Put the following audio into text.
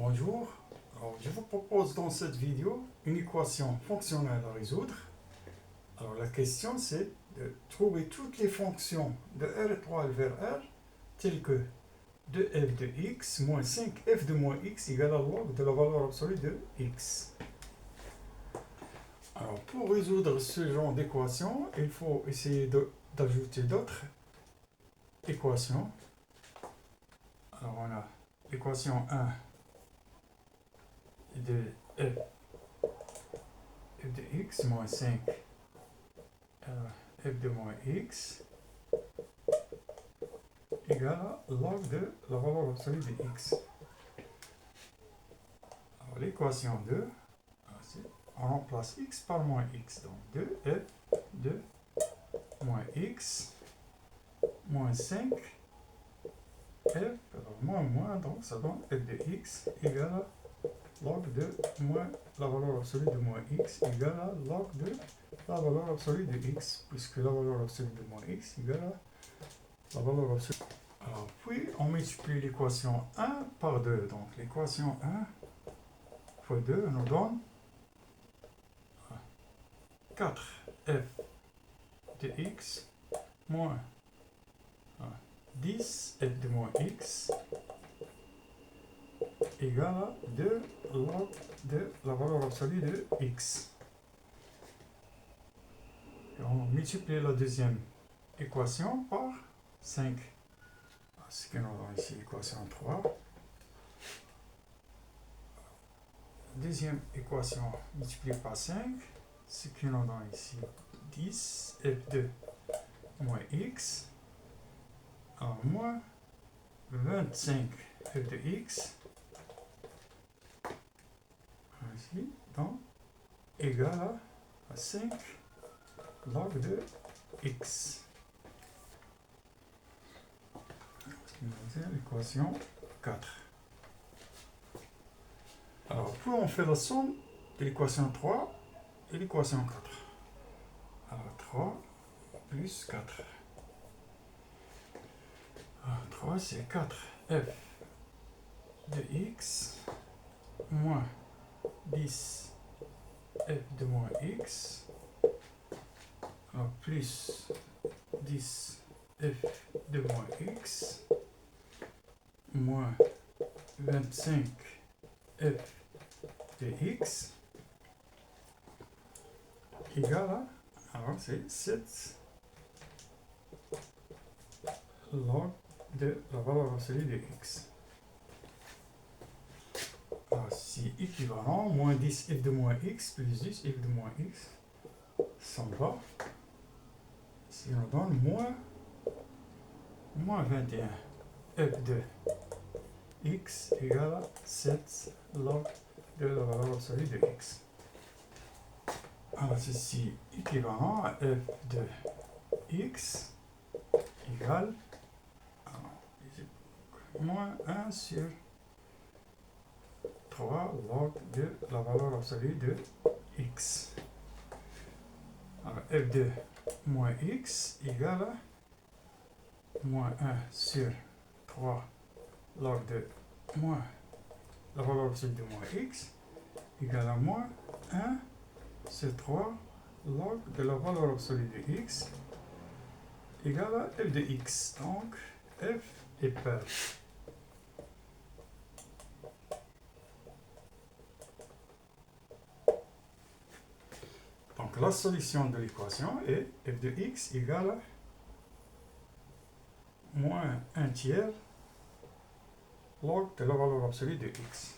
Bonjour, alors je vous propose dans cette vidéo une équation fonctionnelle à résoudre. Alors la question c'est de trouver toutes les fonctions de R étoile vers R telles que 2f de x moins 5f de moins x égale à log de la valeur absolue de x. Alors pour résoudre ce genre d'équation, il faut essayer d'ajouter d'autres équations. Alors on a l'équation 1 de f de x moins 5 f de moins x égale à log de la valeur absolue de x. Alors l'équation 2, on remplace x par moins x. Donc 2f de moins x moins 5 f, alors moins, donc ça donne f de x égale à log de moins la valeur absolue de moins x égale à log de la valeur absolue de x, puisque la valeur absolue de moins x égale à la valeur absolue. Alors puis on multiplie l'équation 1 par 2. Donc l'équation 1 fois 2 nous donne 4f de x moins 10f de moins x égale à 2 log de la valeur absolue de x. Et on multiplie la deuxième équation par 5. Ce qui nous donne ici l'équation 3. Deuxième équation multipliée par 5, ce qui nous donne ici 10 f2 moins x en moins 25 f de x ainsi, donc égal à 5 log de x. L'équation 4. Alors, puis on fait la somme de l'équation 3 et l'équation 4. Alors, 3 plus 4. Alors, 3, c'est 4f de x moins 10 f de moins x plus 10 f de moins x moins 25 f de x égale à, alors c'est 7 log de la valeur absolue de x. Alors c'est équivalent, moins 10 f de moins x plus 10 f de moins x s'en va. Si on donne moins 21 f de x égale à 7 log de la valeur absolue de x. Alors ceci équivalent à f de x égale moins 1 sur 3 log de la valeur absolue de x. Alors f de moins x égale à moins 1 sur 3 log de moins la valeur absolue de moins x égale à moins 1 sur 3 log de la valeur absolue de x égale à f de x. Donc f est pair. Donc la solution de l'équation est f de x égale à moins 1 tiers log de la valeur absolue de x.